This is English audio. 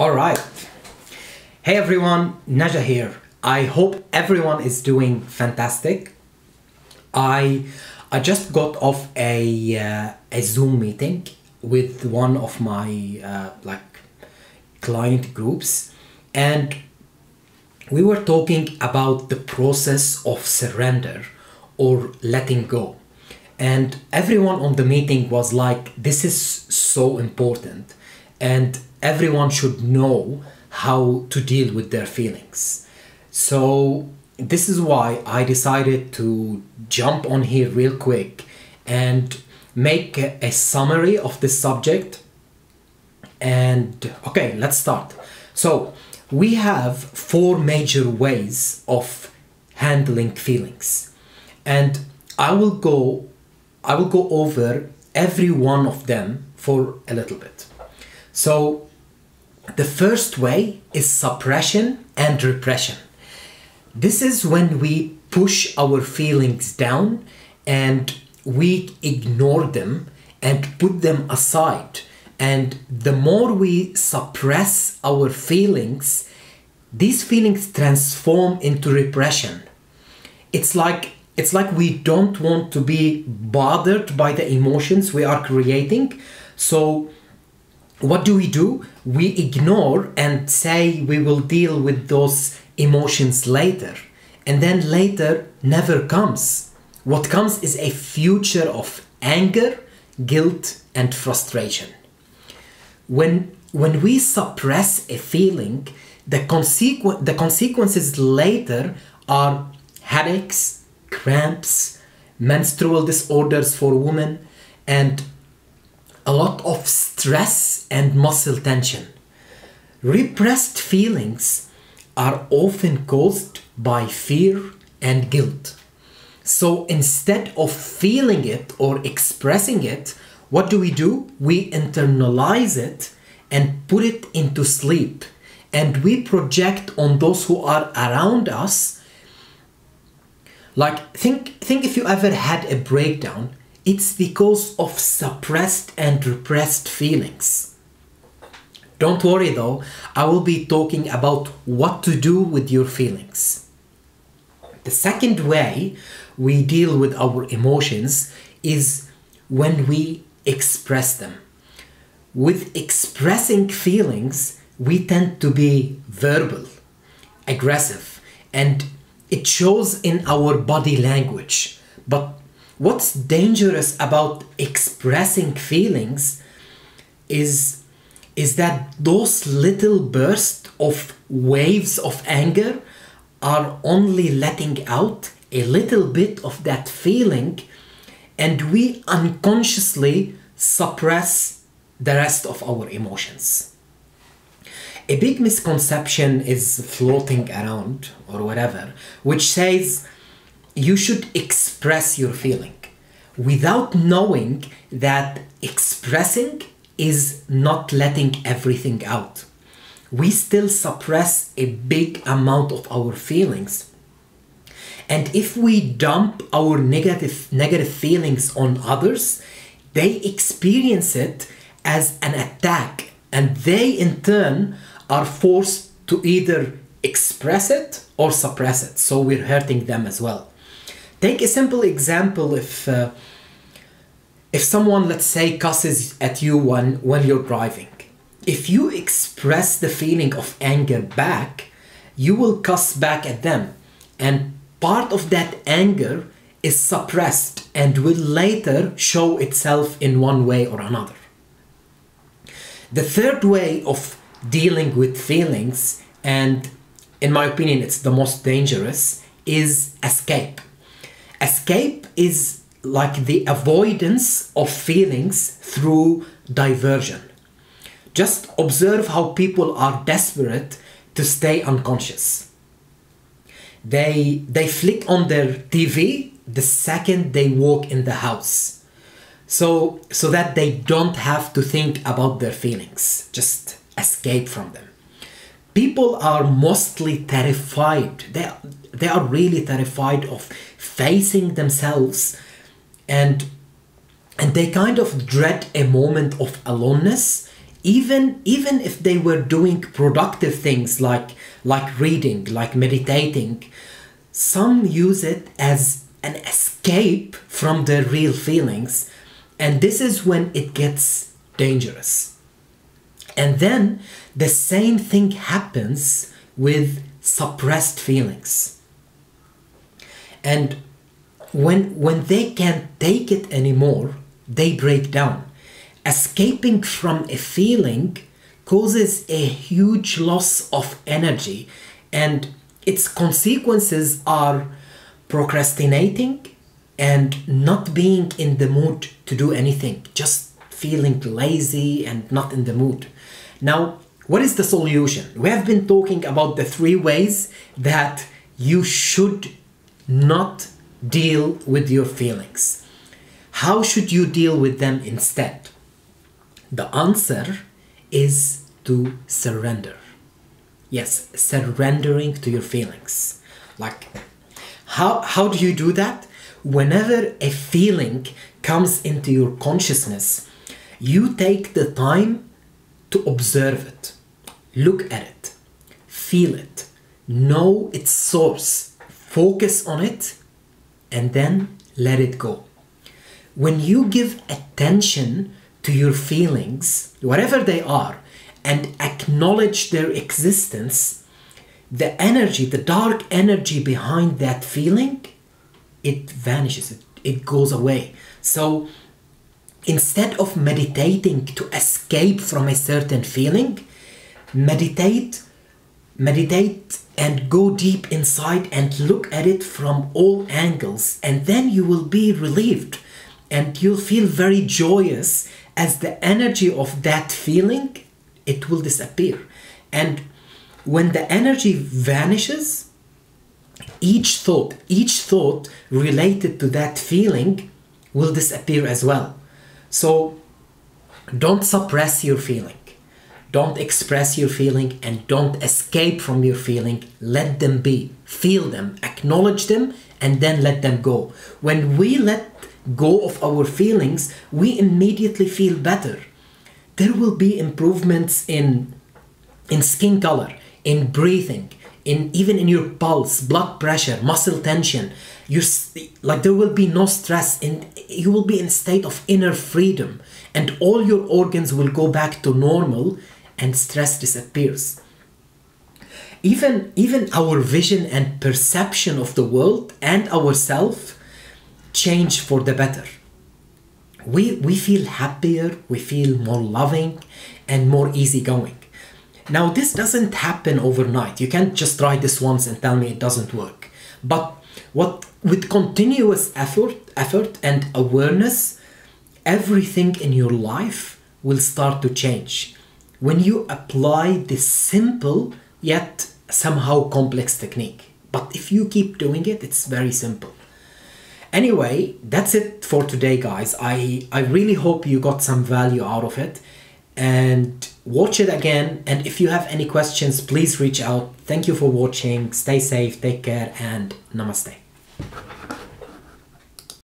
All right. Hey everyone, Naja here. I hope everyone is doing fantastic. I just got off a Zoom meeting with one of my client groups, and we were talking about the process of surrender or letting go. And everyone on the meeting was like, this is so important, and everyone should know how to deal with their feelings. So this is why I decided to jump on here real quick and make a summary of this subject. And okay, let's start. So we have four major ways of handling feelings, and I will go over every one of them for a little bit. So the first way is suppression and repression. This is when we push our feelings down and we ignore them and put them aside. And the more we suppress our feelings, these feelings transform into repression. It's like we don't want to be bothered by the emotions we are creating. So what do? We ignore and say we will deal with those emotions later. And then later never comes. What comes is a future of anger, guilt, and frustration. When we suppress a feeling, the consequences later are headaches, cramps, menstrual disorders for women, and a lot of stress and muscle tension. Repressed feelings are often caused by fear and guilt. So instead of feeling it or expressing it, what do? We internalize it and put it into sleep. And we project on those who are around us. Like, think if you ever had a breakdown, it's because of suppressed and repressed feelings. Don't worry though, I will be talking about what to do with your feelings. The second way we deal with our emotions is when we express them. With expressing feelings, we tend to be verbal, aggressive, and it shows in our body language. But what's dangerous about expressing feelings is that those little bursts of waves of anger are only letting out a little bit of that feeling, and we unconsciously suppress the rest of our emotions. A big misconception is floating around or whatever, which says you should express your feeling without knowing that expressing is not letting everything out. We still suppress a big amount of our feelings. And if we dump our negative feelings on others, they experience it as an attack, and they in turn are forced to either express it or suppress it. So we're hurting them as well. Take a simple example. If someone, let's say, cusses at you when you're driving, if you express the feeling of anger back, you will cuss back at them. And part of that anger is suppressed and will later show itself in one way or another. The third way of dealing with feelings, and in my opinion it's the most dangerous, is escape. Escape is like the avoidance of feelings through diversion. Just observe how people are desperate to stay unconscious. They flick on their TV the second they walk in the house, so that they don't have to think about their feelings, just escape from them. People are mostly terrified. They are really terrified of facing themselves, and they kind of dread a moment of aloneness even if they were doing productive things like reading, like meditating, some use it as an escape from their real feelings, and this is when it gets dangerous. And then the same thing happens with suppressed feelings. And when they can't take it anymore, they break down. Escaping from a feeling causes a huge loss of energy, and its consequences are procrastinating and not being in the mood to do anything, just feeling lazy and not in the mood. Now, what is the solution? We have been talking about the 3 ways that you should not deal with your feelings. How should you deal with them instead? The answer is to surrender. Yes, surrendering to your feelings. Like, how do you do that? Whenever a feeling comes into your consciousness, you take the time to observe it, look at it, feel it, know its source, focus on it, and then let it go. When you give attention to your feelings, whatever they are, and acknowledge their existence, the energy, the dark energy behind that feeling, it vanishes, it goes away. So instead of meditating to escape from a certain feeling, meditate and go deep inside and look at it from all angles, and then you will be relieved and you'll feel very joyous as the energy of that feeling, it will disappear. And when the energy vanishes, each thought related to that feeling will disappear as well. So don't suppress your feeling, don't express your feeling, and don't escape from your feeling. Let them be, feel them, acknowledge them, and then let them go. When we let go of our feelings, we immediately feel better. There will be improvements in skin color, in breathing, even in your pulse, blood pressure, muscle tension. There will be no stress, and you will be in a state of inner freedom, and all your organs will go back to normal, and stress disappears. Even our vision and perception of the world and ourselves change for the better. We feel happier, we feel more loving and more easygoing. Now, this doesn't happen overnight. You can't just try this once and tell me it doesn't work. But with continuous effort and awareness, everything in your life will start to change. When you apply this simple yet somehow complex technique. But if you keep doing it, it's very simple. Anyway, that's it for today, guys. I really hope you got some value out of it, and watch it again. And if you have any questions, please reach out. Thank you for watching. Stay safe, take care, and namaste.